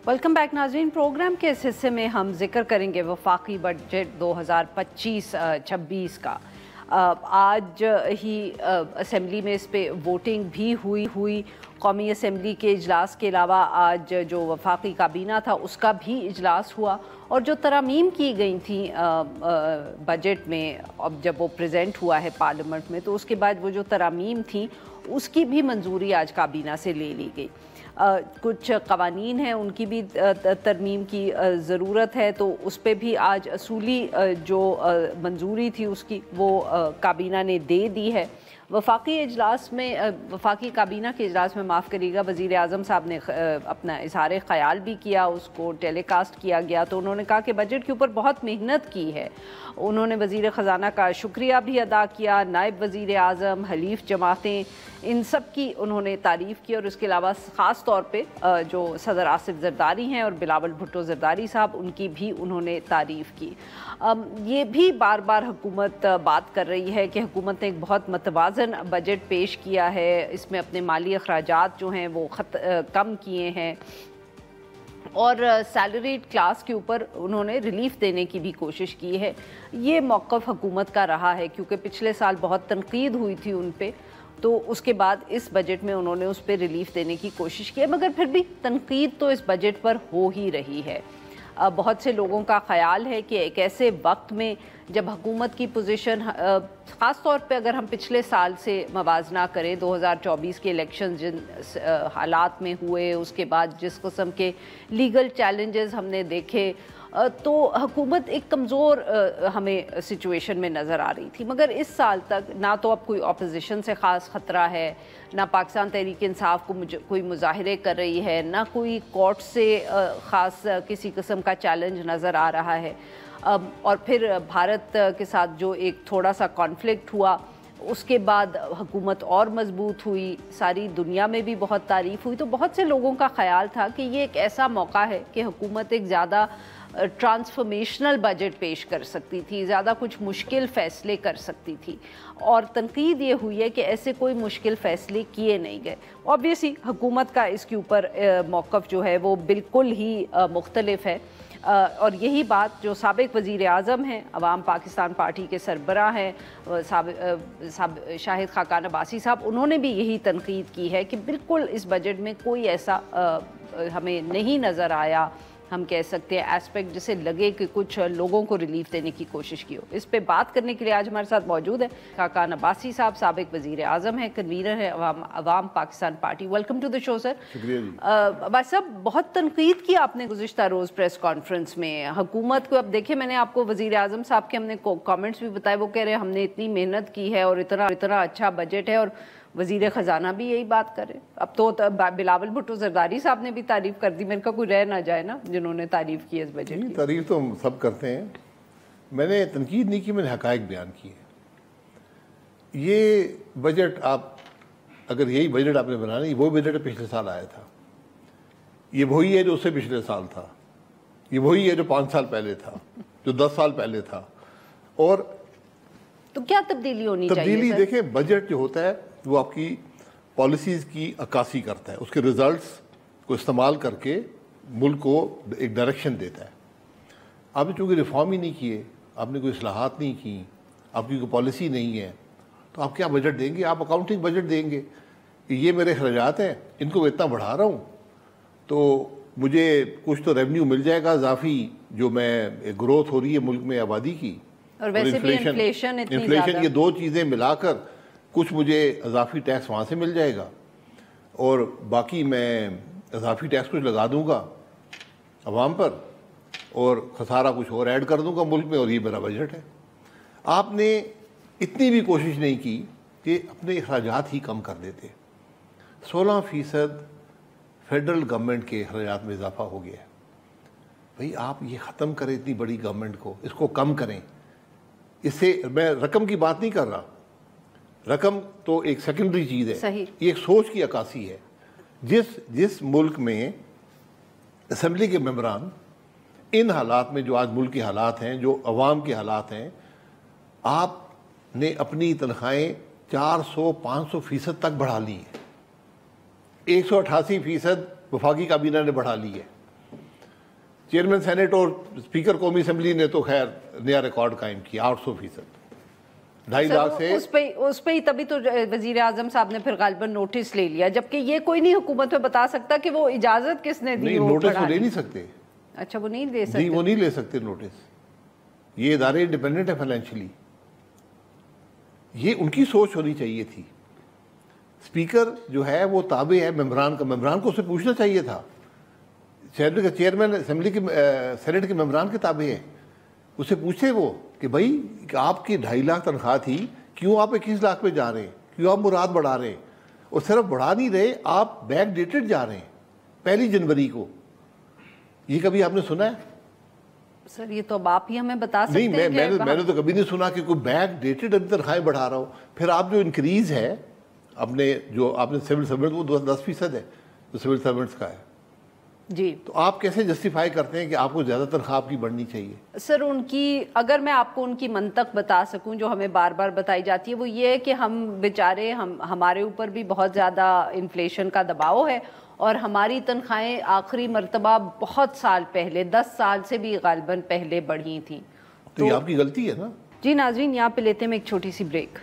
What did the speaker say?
Welcome back नाज़रीन। Programme के इस हिस्से में हम जिक्र करेंगे वफाकी बजट 2025-26 का। आज ही असम्बली में इस पे वोटिंग भी हुई। कौमी असम्बली के इजलास के अलावा आज जो वफाकी काबीना था उसका भी इजलास हुआ और जो तरमीम की गई थी बजट में, अब जब वो प्रेजेंट हुआ है पार्लियामेंट में तो उसके बाद वो जो तरमीम थी उसकी भी मंजूरी आज काबीना से ले ली गई। कुछ कवानीन हैं उनकी भी तरमीम की ज़रूरत है, तो उस पर भी आज असूली जो मंजूरी थी उसकी वो काबीना ने दे दी है। वफाकी काबीना के इजलास में माफ़ करिएगा, वज़ीर आज़म साहब ने अपना इज़हार ख़याल भी किया, उसको टेलीकास्ट किया गया। तो उन्होंने कहा कि बजट के ऊपर बहुत मेहनत की है। उन्होंने वज़ीर ख़जाना का शुक्रिया भी अदा किया, नायब वज़ीर आज़म, हलीफ जमातें, इन सब की उन्होंने तारीफ़ की। और इसके अलावा ख़ास तौर पे जो सदर आसिफ ज़रदारी हैं और बिलावल भुट्टो ज़रदारी साहब, उनकी भी उन्होंने तारीफ़ की। ये भी बार बार हुकूमत बात कर रही है कि हुकूमत ने एक बहुत मतवाज़न बजट पेश किया है, इसमें अपने माली अखराजात जो हैं वो कम किए हैं और सैलरीड क्लास के ऊपर उन्होंने रिलीफ देने की भी कोशिश की है। ये मौक़िफ़ हुकूमत का रहा है क्योंकि पिछले साल बहुत तनकीद हुई थी उन पे, तो उसके बाद इस बजट में उन्होंने उस पर रिलीफ देने की कोशिश की है, मगर फिर भी तनकीद तो इस बजट पर हो ही रही है। बहुत से लोगों का ख़याल है कि एक ऐसे वक्त में जब हुकूमत की पोजीशन, ख़ास तौर पे अगर हम पिछले साल से मवाजना करें, 2024 के इलेक्शन जिन हालात में हुए, उसके बाद जिस किस्म के लीगल चैलेंजेस हमने देखे, तो हुकूमत एक कमज़ोर हमें सिचुएशन में नज़र आ रही थी। मगर इस साल तक ना तो अब कोई अपोजिशन से ख़ास ख़तरा है, ना पाकिस्तान तहरीक इंसाफ को कोई मुजाहरे कर रही है, ना कोई कोर्ट से ख़ास किसी किस्म का चैलेंज नज़र आ रहा है। और फिर भारत के साथ जो एक थोड़ा सा कॉन्फ्लिक्ट हुआ, उसके बाद हुकूमत और मजबूत हुई, सारी दुनिया में भी बहुत तारीफ़ हुई। तो बहुत से लोगों का ख़याल था कि ये एक ऐसा मौका है कि हुकूमत एक ज़्यादा ट्रांसफॉर्मेशनल बजट पेश कर सकती थी, ज़्यादा कुछ मुश्किल फ़ैसले कर सकती थी। और तनकीद ये हुई है कि ऐसे कोई मुश्किल फ़ैसले किए नहीं गए। ऑब्वियसली हुकूमत का इसके ऊपर मौक़िफ़ जो है वो बिल्कुल ही मुख्तलिफ है। और यही बात जो साबिक़ वज़ीर आज़म हैं, अवाम पाकिस्तान पार्टी के सरबराह हैं शाहिद खाकान अब्बासी साहब, उन्होंने भी यही तनकीद की है कि बिल्कुल इस बजट में कोई ऐसा हमें नहीं नज़र आया, हम कह सकते हैं एस्पेक्ट जिसे लगे कि कुछ लोगों को रिलीफ देने की कोशिश की हो। इस पे बात करने के लिए आज हमारे साथ मौजूद है खाकान अब्बासी साहब, साबिक़ वज़ीर आज़म हैं, कन्वीनर है Awam Pakistan Party. Welcome to the show sir. शुक्रिया जी। अब्बासी साहब, बहुत तनकीद की आपने गुज़िश्ता रोज़ प्रेस कॉन्फ्रेंस में हुकूमत को। अब देखिए, मैंने आपको वज़ीर आज़म साहब के हमने कॉमेंट्स भी बताए, वो कह रहे हैं हमने इतनी मेहनत की है और इतना अच्छा बजट है, और वज़ीर ख़जाना भी यही बात करे। अब तो बिलावल भुट्टो ज़रदारी साहब ने भी तारीफ़ कर दी, मेरे का कोई रह ना जाए ना जिन्होंने तारीफ़ की इस बजट की। तारीफ़ तो हम सब करते हैं, मैंने तनकीद नहीं की, मैंने हक़ाइक़ बयान किए। ये बजट, आप अगर यही बजट आपने बनाना, वो बजट पिछले साल आया था, ये वही है जो उससे पिछले साल था, ये वही है जो 5 साल पहले था, जो 10 साल पहले था। और तो क्या तब्दीली होनी चाहिए? तब्दीली देखें, बजट जो होता है वो आपकी पॉलिसीज़ की अक्कासी करता है, उसके रिजल्ट्स को इस्तेमाल करके मुल्क को एक डायरेक्शन देता है। आपने चूँकि रिफॉर्म ही नहीं किए, आपने कोई इस्लाहात नहीं की, आपकी कोई पॉलिसी नहीं है, तो आप क्या बजट देंगे? आप अकाउंटिंग बजट देंगे कि ये मेरे अखराजात हैं, इनको मैं इतना बढ़ा रहा हूँ तो मुझे कुछ तो रेवेन्यू मिल जाएगा इजाफी, जो मैं ग्रोथ हो रही है मुल्क में आबादी की, और वैसे भी इन्फ्लेशन, ये दो चीज़ें मिलाकर कुछ मुझे इजाफी टैक्स वहाँ से मिल जाएगा और बाकी मैं इजाफी टैक्स कुछ लगा दूंगा अवाम पर और खसारा कुछ और ऐड कर दूंगा मुल्क में, और ये मेरा बजट है। आपने इतनी भी कोशिश नहीं की कि अपने अखराजात ही कम कर देते। 16% फेडरल गवर्नमेंट के अखराजात में इजाफा हो गया है। भाई आप ये ख़त्म करें, इतनी बड़ी गवर्नमेंट को, इसको कम करें। इससे मैं रकम की बात नहीं कर रहा, रकम तो एक सेकेंडरी चीज़ है, ये एक सोच की अक्कासी है। जिस मुल्क में असम्बली के मेंबरान इन हालात में, जो आज मुल्क के हालात हैं, जो अवाम के हालात हैं, आपने अपनी तनख्वाहें 400-500% तक बढ़ा ली है। 188% वफाकी काबीना ने बढ़ा ली है। چیئرمین سینٹ اور اسپیکر قومی اسمبلی نے تو خیر نیا ریکارڈ قائم کیا 800%. 2.5 لاکھ سے اس پہ ہی تبھی تو وزیر اعظم صاحب نے پھر غالباً نوٹس لے لیا، جبکہ یہ کوئی نہیں حکومت میں بتا سکتا کہ وہ اجازت کس نے دی. نہیں، نوٹس وہ لے نہیں سکتے. اچھا، وہ نہیں لے سکتے. وہ نہیں لے سکتے نوٹس. یہ ادارے انڈیپینڈنٹ ہے فائنینشلی. یہ ان کی سوچ ہونی چاہیے تھی. اسپیکر جو ہے وہ تابع ہے ممبران کا، ممبران کو اسے پوچھنا چاہیے تھا. چیئرمین اسمبلی کے سینٹ کے ممبران کے تابع ہے، اسے پوچھے وہ کہ بھائی آپ کی 2.5 لاکھ تنخواہ تھی، کیوں آپ 21 لاکھ پہ جا رہے ہیں، کیوں آپ مراد بڑھا رہے ہیں؟ اور صرف بڑھا نہیں رہے، آپ بیک ڈیٹڈ جا رہے ہیں 1 جنوری کو. یہ کبھی آپ نے سنا ہے؟ سر یہ تو اب آپ ہی ہمیں بتا سکتے ہیں. نہیں، میں نے تو کبھی نہیں سنا کہ کوئی بیک ڈیٹڈ ابھی تنخواہیں بڑھا رہا ہو. پھر آپ جو انکریز ہے اپنے جو آپ نے سول سرونٹ، وہ 10% ہے جو سول سرونٹس کا ہے جی، تو آپ کیسے جسٹیفائی کرتے ہیں کہ آپ کو زیادہ تنخواہ آپ کی بڑھنی چاہیے؟ سر ان کی، اگر میں آپ کو ان کی منطق بتا سکوں جو ہمیں بار بار بتائی جاتی ہے، وہ یہ ہے کہ ہم بیچارے ہمارے اوپر بھی بہت زیادہ انفلیشن کا دباؤ ہے، اور ہماری تنخواہیں آخری مرتبہ بہت سال پہلے 10 سال سے بھی غالباً پہلے بڑھی تھیں. تو یہ آپ کی غلطی ہے نا. جی ناظرین، یہاں پہ لیتے ہیں ایک چھوٹی سی بریک.